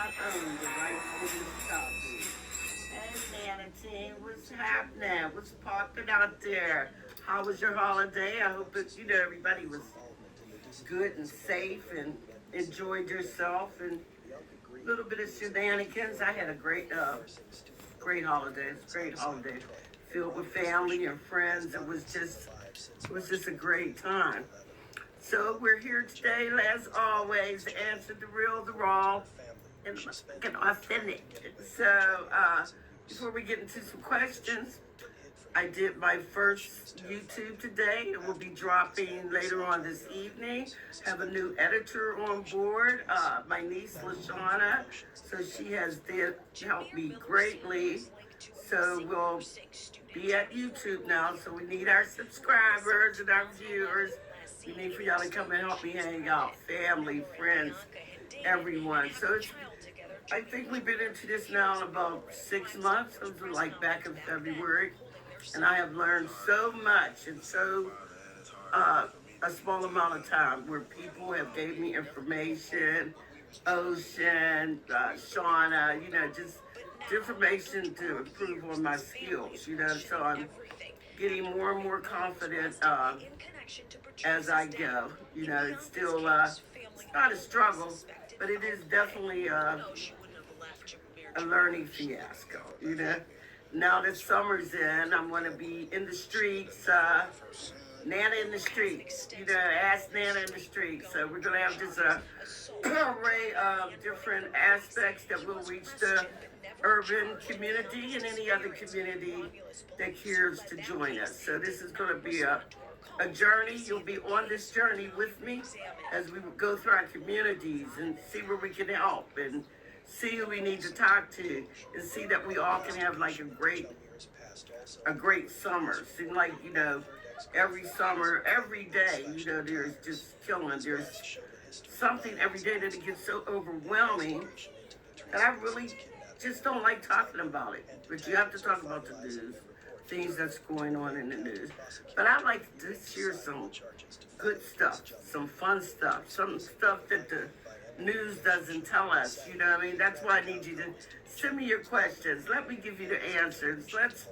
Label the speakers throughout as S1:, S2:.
S1: own the right to this topic. Hey, Nana team, what's happening? What's popping out there? How was your holiday? I hope that everybody was good and safe and enjoyed yourself and a little bit of shenanigans. I had a great holiday. It's a great holiday filled with family and friends. It was just a great time. So we're here today, as always, to answer the real, the wrong, and authentic. So before we get into some questions, I did my first YouTube today. It will be dropping later on this evening. Have a new editor on board, my niece LaShawna. So she has helped me greatly. So we'll be at YouTube now. So we need our subscribers and our viewers. We need for y'all to come and help me hang out. Family, friends, everyone. So I think we've been into this now in about 6 months. It was like back in February. And I have learned so much in so a small amount of time where people have gave me information, Ocean, Shauna, just information to improve on my skills. So I'm getting more and more confident as I go. It's still it's not a struggle, but it is definitely a learning fiasco. Now that summer's in, I'm going to be in the streets, Nana in the streets, Asssk Nanna in the streets. So we're going to have just a array of different aspects that will reach the urban community and any other community that cares to join us. So this is going to be a journey. You'll be on this journey with me as we go through our communities and see where we can help and see who we need to talk to and see that we all can have like a great summer. Seem like, every summer, every day, there's just killing. There's something every day that it gets so overwhelming that I really just don't like talking about it. But you have to talk about the news, things that's going on in the news. But I like to share some good stuff, some fun stuff, some stuff that the news doesn't tell us. That's why I need you to send me your questions. Let me give you the answers. Let's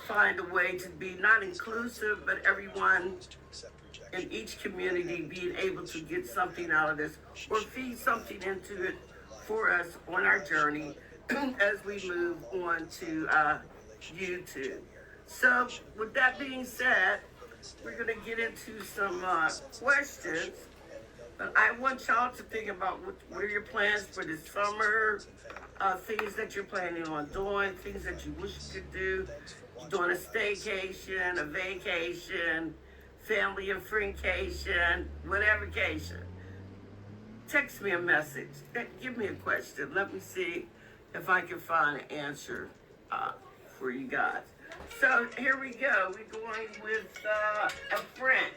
S1: find a way to be not inclusive, but everyone in each community being able to get something out of this or feed something into it for us on our journey as we move on to YouTube. So with that being said, we're going to get into some questions. But I want y'all to think about what are your plans for this summer, things that you're planning on doing, things that you wish you could do, doing a staycation, a vacation, family and friendcation, whatever cation. Text me a message. Give me a question. Let me see if I can find an answer for you guys. So here we go. We're going with a friend.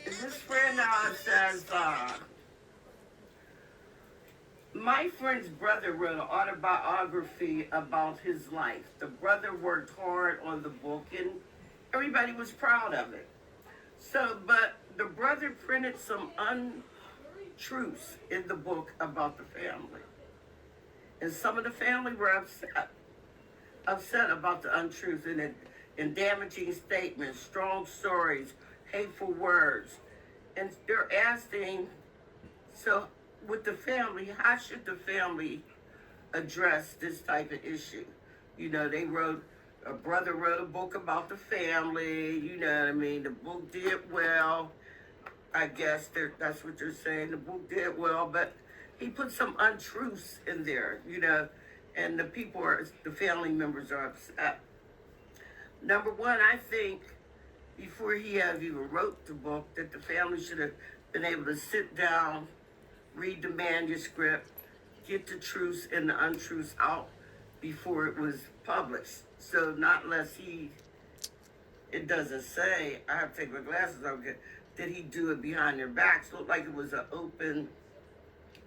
S1: And this friend says, my friend's brother wrote an autobiography about his life. The brother worked hard on the book and everybody was proud of it. But the brother printed some untruths in the book about the family. And some of the family were upset about the untruths in it, and damaging statements, strong stories, hateful words. And they're asking, so with the family, how should the family address this type of issue? A brother wrote a book about the family, the book did well. I guess that's what they're saying, the book did well, but he put some untruths in there, and the family members are upset. Number one, I think before he even wrote the book, that the family should have been able to sit down, read the manuscript, get the truths and the untruths out before it was published. So not unless it doesn't say, I have to take my glasses off, did he do it behind their backs? Looked like it was an open,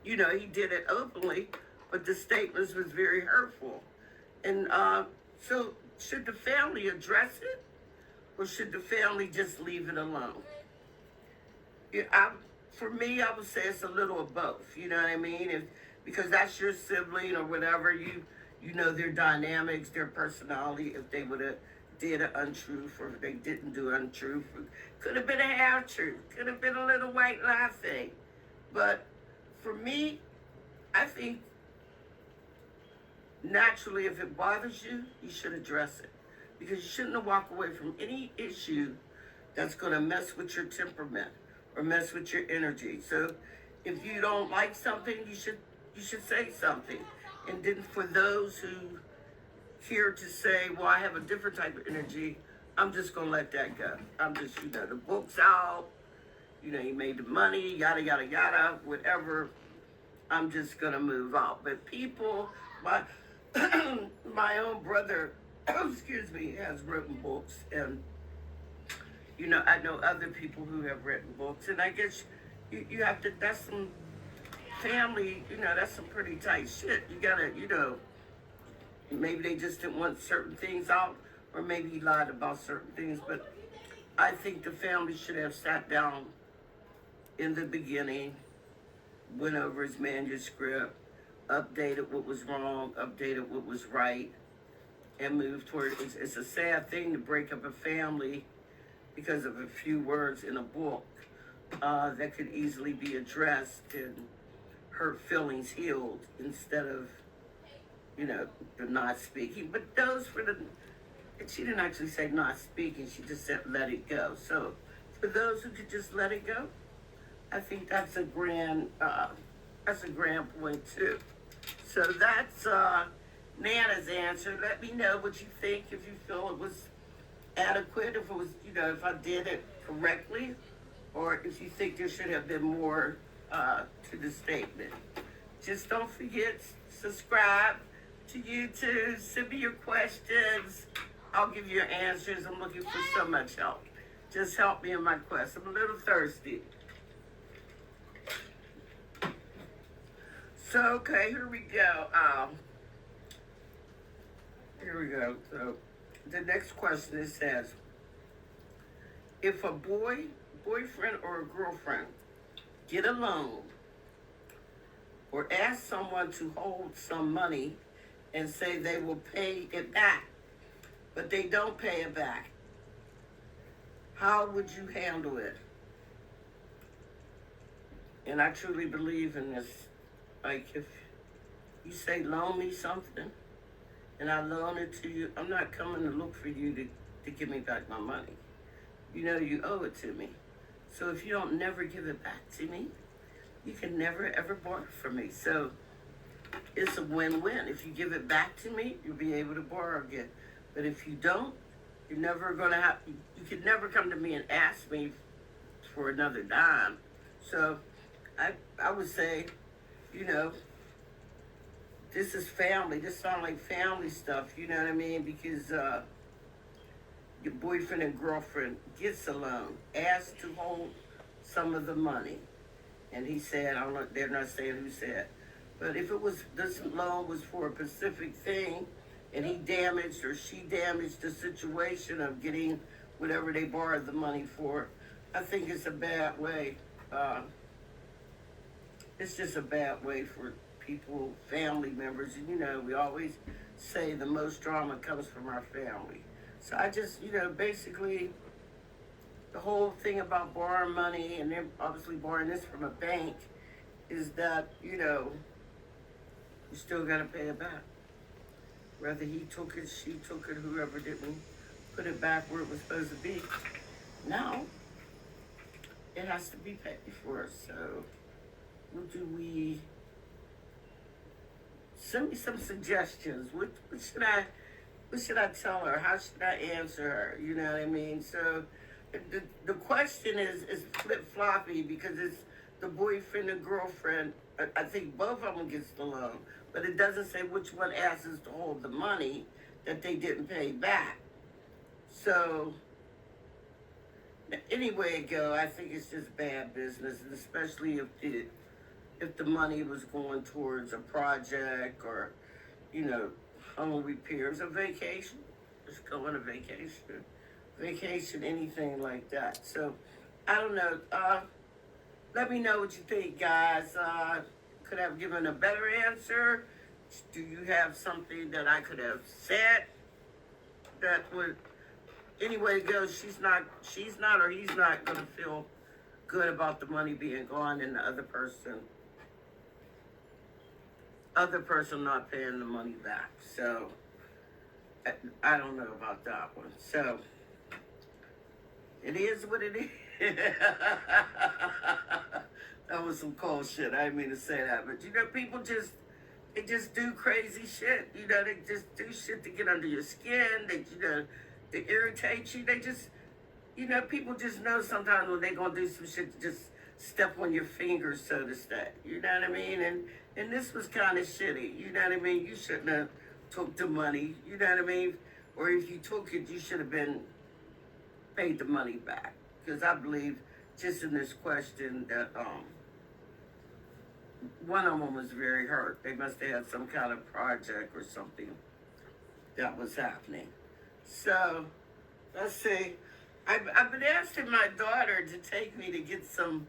S1: he did it openly, but the statements was very hurtful. And so should the family address it? Or should the family just leave it alone? For me, I would say it's a little of both. You know what I mean? If because that's your sibling or whatever. You know their dynamics, their personality. If they would have did an untruth or if they didn't do untruth, could have been a half truth, could have been a little white lie thing. But for me, I think naturally, if it bothers you, you should address it because you shouldn't walk away from any issue that's going to mess with your temperament or mess with your energy. So if you don't like something, you should say something. And then for those who here to say, well, I have a different type of energy, I'm just gonna let that go. I'm just, the book's out, you made the money, yada yada yada, whatever. I'm just gonna move out. But people, my my own brother, excuse me, has written books, and I know other people who have written books, and I guess you have to. That's some family, that's some pretty tight shit. You gotta, maybe they just didn't want certain things out, or maybe he lied about certain things. But I think the family should have sat down in the beginning, went over his manuscript, updated what was wrong, updated what was right, and moved toward. It's a sad thing to break up a family because of a few words in a book that could easily be addressed and hurt feelings healed instead of, the not speaking. But those for the, she didn't actually say not speaking, she just said let it go. So for those who could just let it go, I think that's a grand point too. So that's Nana's answer. Let me know what you think, if you feel it was adequate, if it was, if I did it correctly, or if you think there should have been more to the statement. Just don't forget, subscribe to YouTube, send me your questions. I'll give you your answers. I'm looking for so much help. Just help me in my quest. I'm a little thirsty. So, okay, here we go. So, the next question, it says, if a boyfriend or a girlfriend get a loan or ask someone to hold some money and say they will pay it back, but they don't pay it back, how would you handle it? And I truly believe in this. Like, if you say loan me something and I loan it to you, I'm not coming to look for you to give me back my money. You owe it to me. So if you don't never give it back to me, you can never ever borrow from me. So it's a win-win. If you give it back to me, you'll be able to borrow again. But if you don't, you're never gonna have. You can never come to me and ask me for another dime. So I would say, this is family. This sounds like family stuff. You know what I mean? Because your boyfriend and girlfriend gets a loan, asked to hold some of the money, and he said, I don't know, they're not saying who said, but if this loan was for a specific thing, and he damaged or she damaged the situation of getting whatever they borrowed the money for, I think it's a bad way. It's just a bad way for people, family members, and we always say the most drama comes from our family. So I just, basically, the whole thing about borrowing money, and then obviously borrowing this from a bank, is that, you still got to pay it back. Whether he took it, she took it, whoever didn't put it back where it was supposed to be. Now, it has to be paid for. So, what do we... Send me some suggestions. What should I tell her? How should I answer her? You know what I mean? So the question is flip-floppy because it's the boyfriend and girlfriend. I think both of them gets the loan, but it doesn't say which one asks to hold the money that they didn't pay back. So anyway it go, I think it's just bad business, and especially if the money was going towards a project or, home repairs, a vacation, just go on a vacation, anything like that. So, I don't know. Let me know what you think, guys. could have given a better answer? Do you have something that I could have said that would, anyway it goes, she's not, or he's not going to feel good about the money being gone and the other person not paying the money back. So I don't know about that one. So it is what it is. That was some cold shit. I didn't mean to say that, but people they just do crazy shit. They just do shit to get under your skin. They irritate you. They just, people just know sometimes when they're gonna do some shit to just step on your fingers, so to say. You know what I mean? And this was kind of shitty. You know what I mean? You shouldn't have took the money. You know what I mean? Or if you took it, you should have been paid the money back. Because I believe, just in this question, that one of them was very hurt. They must have had some kind of project or something that was happening. So, let's see. I've been asking my daughter to take me to get some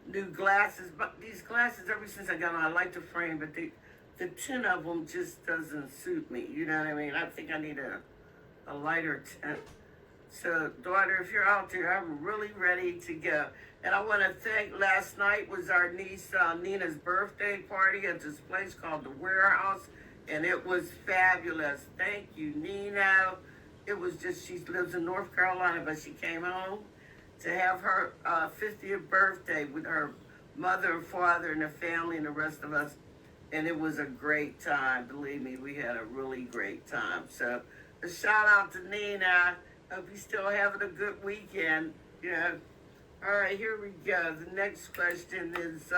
S1: new glasses, but these glasses, ever since I got them, I like the frame, but the tint of them just doesn't suit me. You know what I mean? I think I need a lighter tint. So, daughter, if you're out there, I'm really ready to go. And I want to thank, last night was our niece Nina's birthday party at this place called The Warehouse, and it was fabulous. Thank you, Nina. It was just, she lives in North Carolina, but she came home to have her 50th birthday with her mother and father and the family and the rest of us. And it was a great time. Believe me, we had a really great time. So a shout out to Nina. Hope you're still having a good weekend. All right, here we go. The next question is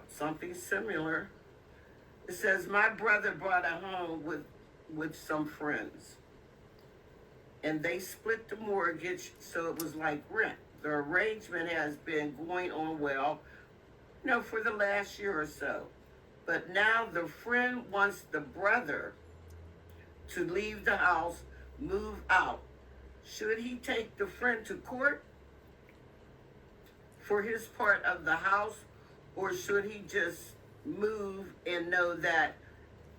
S1: something similar. It says, my brother bought a home with some friends, and they split the mortgage, so it was like rent. The arrangement has been going on well, for the last year or so. But now the friend wants the brother to leave the house, move out. Should he take the friend to court for his part of the house, or should he just move and know that,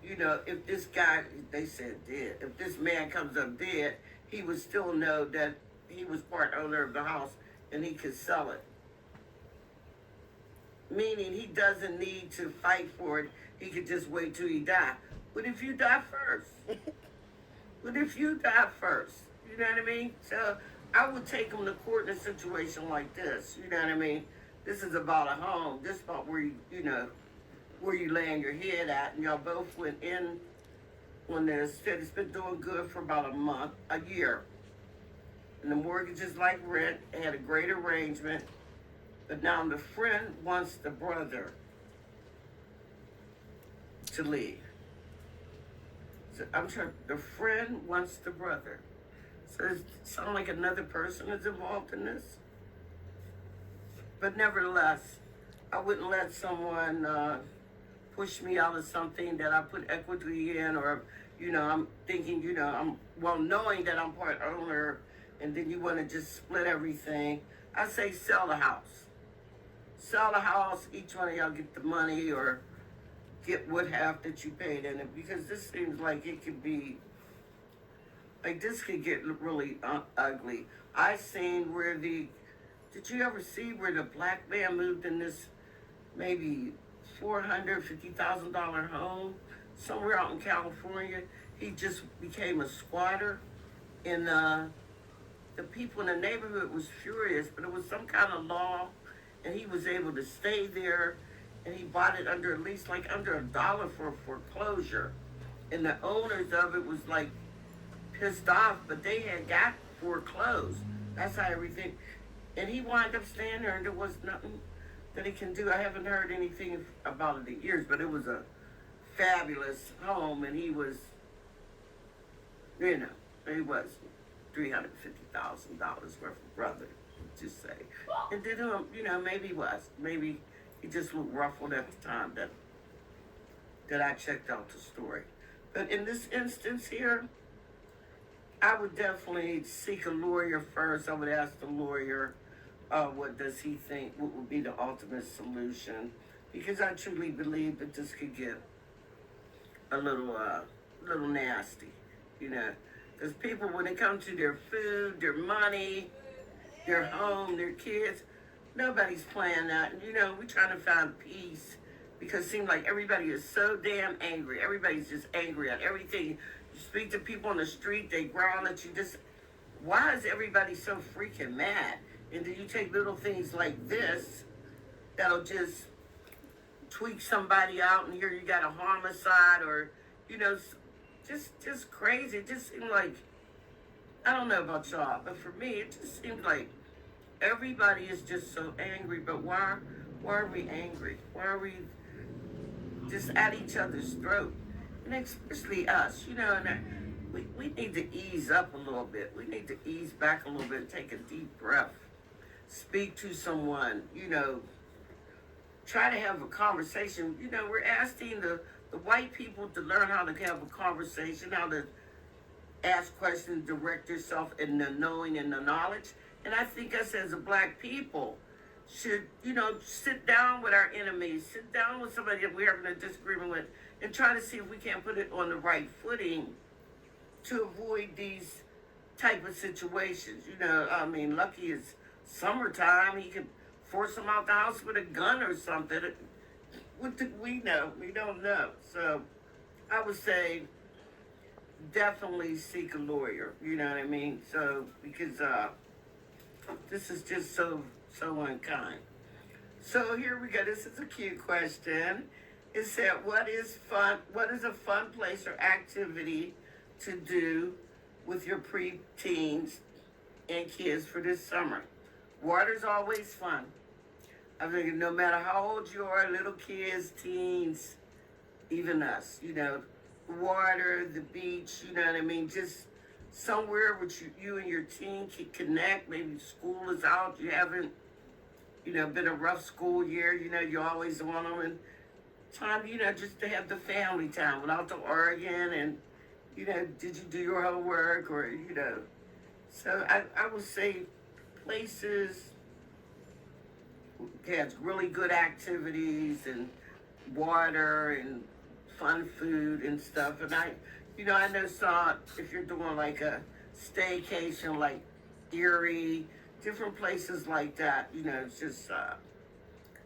S1: if this guy, they said dead, if this man comes up dead, he would still know that he was part owner of the house and he could sell it. Meaning he doesn't need to fight for it. He could just wait till he die. What if you die first? What if you die first? You know what I mean? So I would take him to court in a situation like this. You know what I mean? This is about a home. This is about where where you laying your head at. And y'all both went in when it's been doing good for about a year. And the mortgage is like rent. They had a great arrangement. But now the friend wants the brother to leave. So I'm sure the friend wants the brother. So it sounds like another person is involved in this. But nevertheless, I wouldn't let someone push me out of something that I put equity in, or, I'm thinking, knowing that I'm part owner, and then you want to just split everything. I say sell the house. Sell the house, each one of y'all get the money, or get what half that you paid in it, because this seems like it could be, this could get really ugly. I seen where did you ever see where the black man moved in this maybe $450,000 home somewhere out in California? He just became a squatter, and the people in the neighborhood was furious, but it was some kind of law, and he was able to stay there, and he bought it under, at least like under $1 for foreclosure. And the owners of it was like pissed off, but they had got foreclosed. That's how everything, and he wound up staying there, and there was nothing that he can do. I haven't heard anything about it in years, but it was a fabulous home, and he was, he was $350,000 worth of brother, just say. And then, maybe he just looked ruffled at the time that I checked out the story. But in this instance here, I would definitely seek a lawyer first. I would ask the lawyer, what does he think what would be the ultimate solution? Because I truly believe that this could get a little nasty, you know. Because people, when it comes to their food, their money, their home, their kids, nobody's playing that. And, you know, we're trying to find peace because it seems like everybody is so damn angry. Everybody's just angry at everything. You speak to people on the street, they growl at you. Just why is everybody so freaking mad? And then you take little things like this that'll just tweak somebody out, and here you got a homicide, or you know, just crazy. It just seemed like, I don't know about y'all, but for me, it just seems like everybody is just so angry. But why are we angry? Why are we just at each other's throat? And especially us, you know, and we need to ease up a little bit. We need to ease back a little bit, take a deep breath, speak to someone, you know, try to have a conversation. You know, we're asking the white people to learn how to have a conversation, how to ask questions, direct yourself in the knowing and the knowledge. And I think us as a black people should, you know, sit down with our enemies, sit down with somebody that we're having a disagreement with, and try to see if we can't put it on the right footing to avoid these type of situations. You know, I mean, lucky it's summertime. He could force them out the house with a gun or something. What do we know? We don't know. So I would say definitely seek a lawyer. You know what I mean? So because this is just so unkind. So here we go. This is a cute question. It said, what is fun? What is a fun place or activity to do with your pre-teens and kids for this summer? Water's always fun. I think no matter how old you are, little kids, teens, even us, you know, water, the beach, you know what I mean? Just somewhere which you and your teen can connect. Maybe school is out. You haven't, you know, been a rough school year. You know, you always want them. And time, you know, just to have the family time without the Oregon and, you know, did you do your homework or, you know. So I would say places has really good activities and water and fun food and stuff. And you know, I know if you're doing like a staycation, like Erie, different places like that, you know, it's just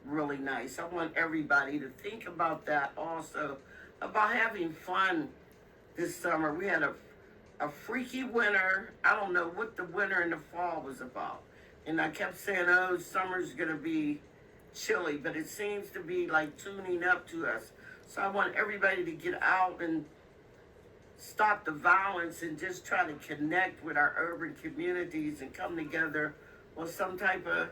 S1: really nice. I want everybody to think about that also, about having fun this summer. We had a freaky winter. I don't know what the winter and the fall was about. And I kept saying, oh, summer's going to be chilly, but it seems to be like tuning up to us. So I want everybody to get out and stop the violence and just try to connect with our urban communities and come together on some type of,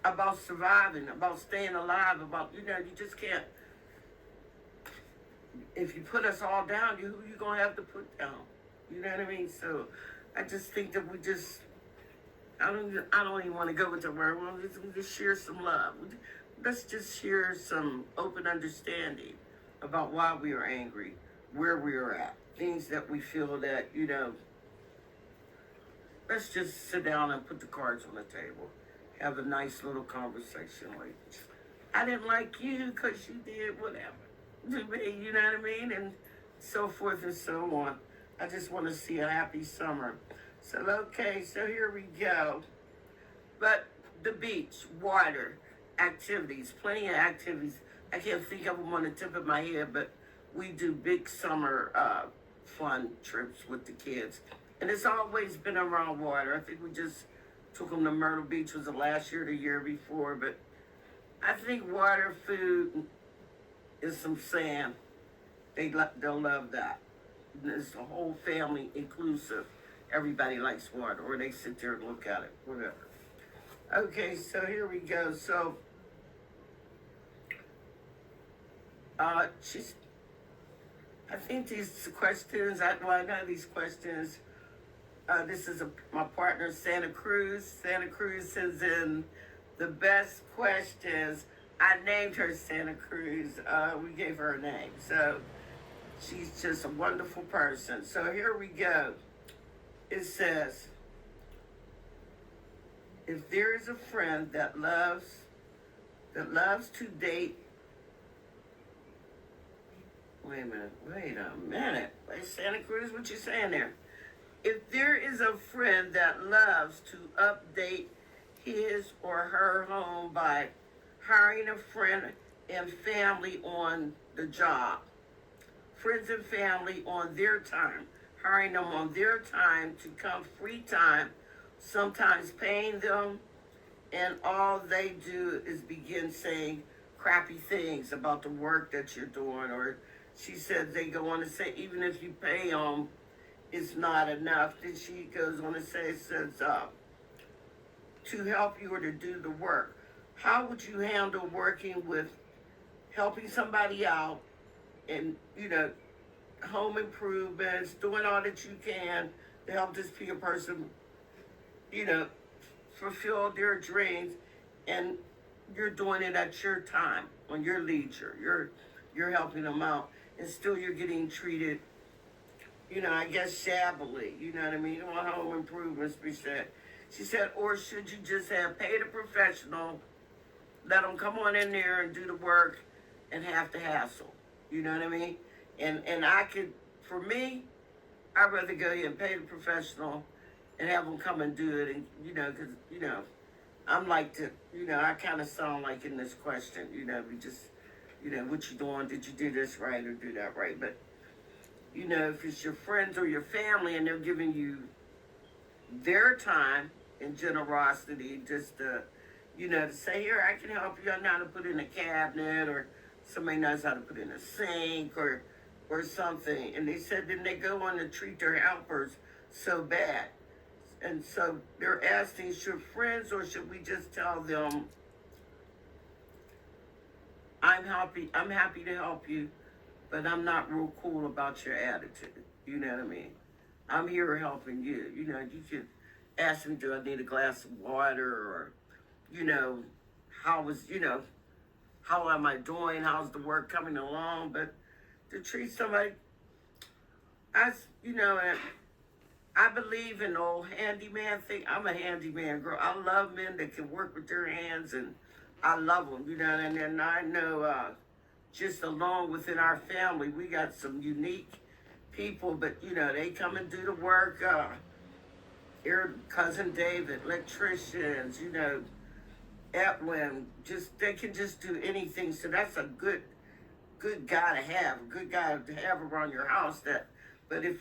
S1: about surviving, about staying alive, about, you know, you just can't, if you put us all down, who you going to have to put down? You know what I mean? So I just think that I don't even want to go with the word. Well, let's just share some love. Let's just share some open understanding about why we are angry, where we are at, things that we feel that, you know, let's just sit down and put the cards on the table, have a nice little conversation. Like, I didn't like you because you did whatever to me, you know what I mean? And so forth and so on. I just want to see a happy summer. So, okay, so here we go. But the beach, water, activities, plenty of activities. I can't think of them on the tip of my head, but we do big summer fun trips with the kids. And it's always been around water. I think we just took them to Myrtle Beach, was the last year or the year before. But I think water, food, and some sand, they'll love that. It's the whole family inclusive. Everybody likes water, or they sit there and look at it, whatever. Okay, so here we go. So, I think these questions, I know these questions. This is my partner, Santa Cruz. Santa Cruz sends in the best questions. I named her Santa Cruz. We gave her a name. So, she's just a wonderful person. So, here we go. It if there is a friend that loves to date. Wait a minute. Hey, Santa Cruz, what you saying there? If there is a friend that loves to update his or her home by hiring a friend and family on the job, friends and family on their time, hiring them on their time to come free time, sometimes paying them, and all they do is begin saying crappy things about the work that you're doing. Or she said they go on to say, even if you pay them, it's not enough. Then she goes on to say, to help you or to do the work. How would you handle working with helping somebody out and, home improvements, doing all that you can to help this person, you know, fulfill their dreams, and you're doing it at your time, on your leisure. You're helping them out, and still you're getting treated, I guess shabbily. You know what I mean? You don't want home improvements, she said, or should you just have paid a professional, let them come on in there and do the work, and have to hassle? You know what I mean? And I could, for me, I'd rather go ahead and pay the professional and have them come and do it. And, because, I'm like I kind of sound like in this question, we just, what you doing? Did you do this right or do that right? But, if it's your friends or your family and they're giving you their time and generosity just to, to say, here, I can help you. I know how to put in a cabinet, or somebody knows how to put in a sink or something. And they said then they go on to treat their helpers so bad. And so they're asking, should friends, or should we just tell them, I'm happy to help you, but I'm not real cool about your attitude. You know what I mean? I'm here helping you. You could ask me, do I need a glass of water, or, how am I doing? How's the work coming along? But to treat somebody, and I believe in the old handyman thing. I'm a handyman girl. I love men that can work with their hands, and I love them, and then I know just along within our family, we got some unique people, but, they come and do the work. Your cousin David, electricians, Edwin, they can just do anything. So that's a good guy to have, around your house. But if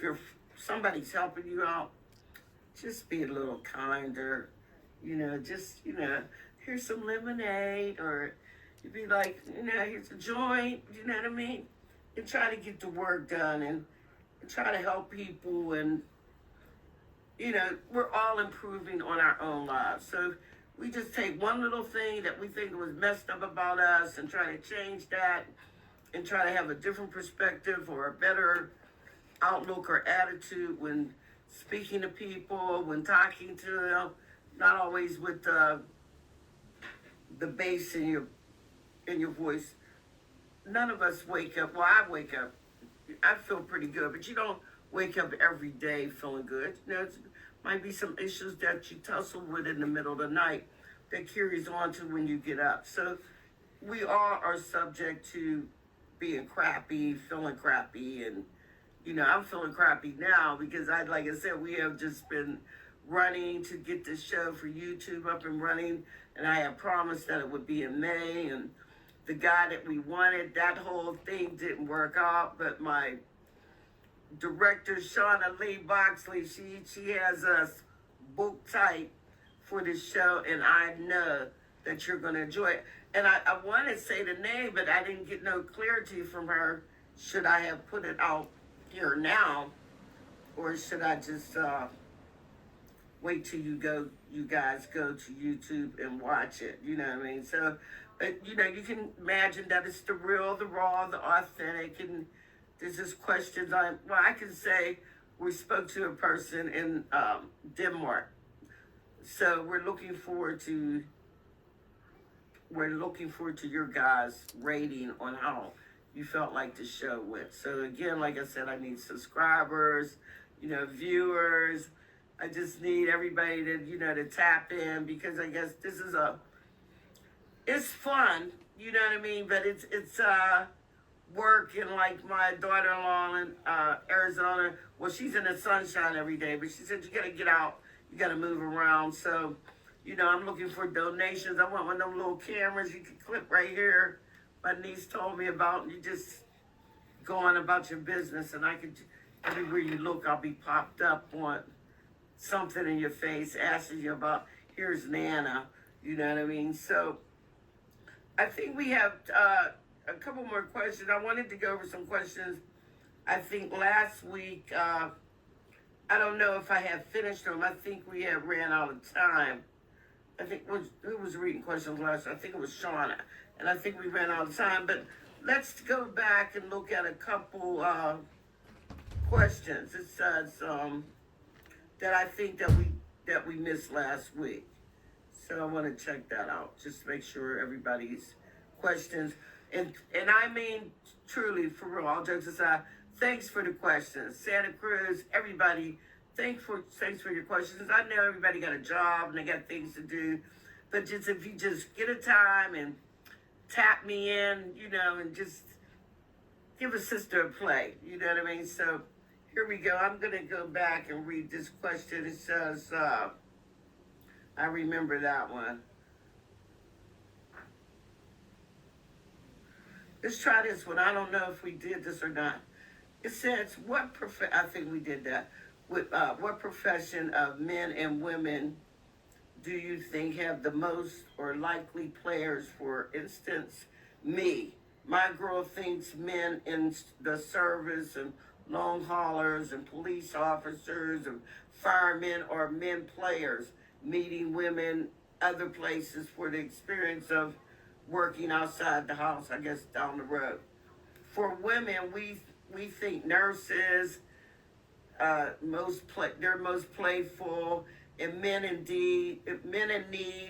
S1: somebody's helping you out, just be a little kinder, here's some lemonade, or you'd be like, here's a joint, you know what I mean? And try to get the work done, and try to help people, and, we're all improving on our own lives. So we just take one little thing that we think was messed up about us and try to change that, and try to have a different perspective or a better outlook or attitude when speaking to people, when talking to them, not always with the bass in your voice. None of us wake up. Well, I wake up, I feel pretty good, but you don't wake up every day feeling good. It might be some issues that you tussle with in the middle of the night that carries on to when you get up. So we all are subject to being crappy, feeling crappy, and I'm feeling crappy now because like I said, we have just been running to get this show for YouTube up and running, and I had promised that it would be in May, and the guy that we wanted, that whole thing didn't work out. But my director, Shauna Lee Boxley, she has us booked tight for this show, and I know that you're going to enjoy it. And I want to say the name, but I didn't get no clarity from her. Should I have put it out here now, or should I just wait till you guys go to YouTube and watch it? You know what I mean? So, you can imagine that it's the real, the raw, the authentic, and there's just questions I can say we spoke to a person in Denmark. So we're looking forward to your guys' rating on how you felt like the show went. So again, like I said, I need subscribers, viewers, I just need everybody to, to tap in, because I guess this is it's fun, you know what I mean? But it's work, and like my daughter-in-law in Arizona, well, she's in the sunshine every day, but she said you gotta get out, you gotta move around. So, I'm looking for donations. I want one of them little cameras you can clip right here. My niece told me about, and you just go on about your business, and I could, everywhere you look, I'll be popped up on something in your face asking you about, here's Nana, you know what I mean? So I think we have a couple more questions. I wanted to go over some questions. I think last week, I don't know if I have finished them. I think we have ran out of time. I think, who was reading questions last? I think it was Shauna. And I think we ran out of time. But let's go back and look at a couple questions. It says that I think that we missed last week. So I want to check that out. Just make sure everybody's questions. And I mean, truly, for real, all jokes aside, thanks for the questions. Santa Cruz, everybody, thanks for your questions. I know everybody got a job and they got things to do. But just if you just get a time and tap me in, and just give a sister a play. You know what I mean? So here we go. I'm going to go back and read this question. It says, I remember that one. Let's try this one. I don't know if we did this or not. It says, I think we did that. What profession of men and women do you think have the most or likely players? For instance, me. My girl thinks men in the service and long haulers and police officers and firemen are men players, meeting women other places for the experience of working outside the house, I guess down the road. For women, we think nurses, they're most playful, and men in need,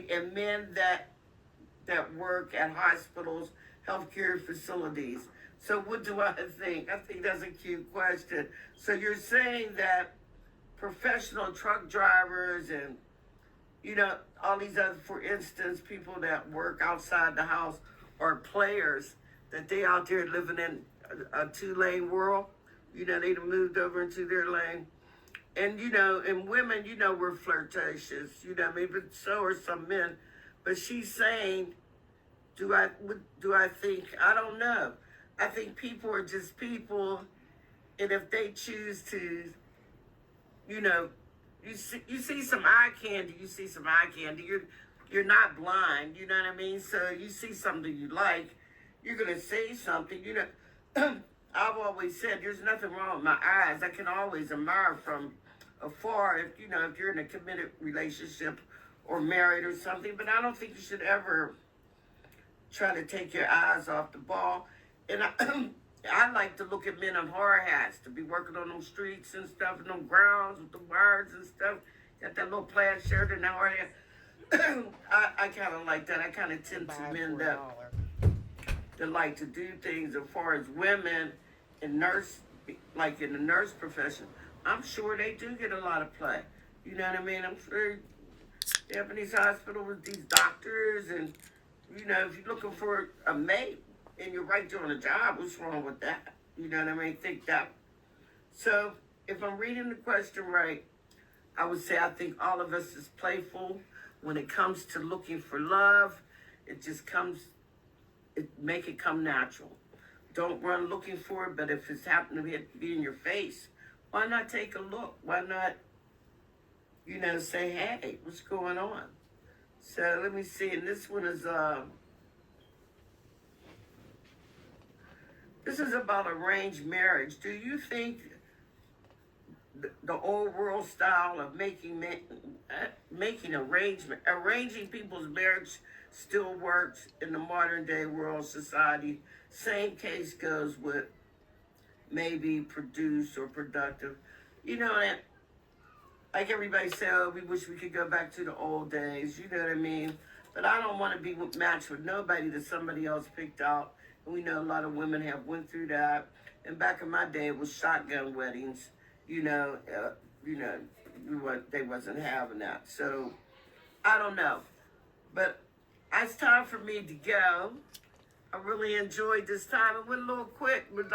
S1: and men that work at hospitals, healthcare facilities. So what do I think? I think that's a cute question. So you're saying that professional truck drivers and, all these other, for instance, people that work outside the house are players, that they out there living in a two-lane world. They moved over into their lane. And, and women, we're flirtatious, what I mean? But so are some men. But she's saying, do I think, I don't know. I think people are just people, and if they choose to, you see some eye candy, You're not blind, you know what I mean? So you see something you like, you're going to say something, I've always said there's nothing wrong with my eyes. I can always admire from afar if you're in a committed relationship or married or something, but I don't think you should ever try to take your eyes off the ball. And I like to look at men in hard hats, to be working on them streets and stuff, and them grounds with the wires and stuff. Got that little plaid shirt and that hard hat. I kind of like that. I kind of tend to men that like to do things. As far as women in like in the nurse profession, I'm sure they do get a lot of play. You know what I mean? I'm sure Japanese hospital with these doctors, and if you're looking for a mate and you're right there on the job, what's wrong with that? You know what I mean? Think that. So if I'm reading the question right, I would say I think all of us is playful when it comes to looking for love. Make it come natural. Don't run looking for it, but if it's happening to be in your face, why not take a look? Why not, say, hey, what's going on? So let me see, and this one is, this is about arranged marriage. Do you think the old world style of arranging people's marriage still works in the modern day world society? Same case goes with maybe produce or productive. That, like everybody say, oh, we wish we could go back to the old days, you know what I mean? But I don't want to be matched with nobody that somebody else picked out. And we know a lot of women have went through that. And back in my day, it was shotgun weddings. they wasn't having that. So I don't know, but it's time for me to go. I really enjoyed this time. It went a little quick, but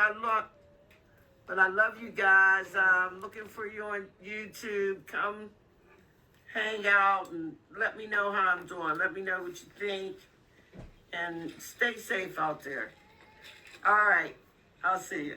S1: I love you guys. I'm looking for you on YouTube. Come hang out and let me know how I'm doing. Let me know what you think. And stay safe out there. All right. I'll see you.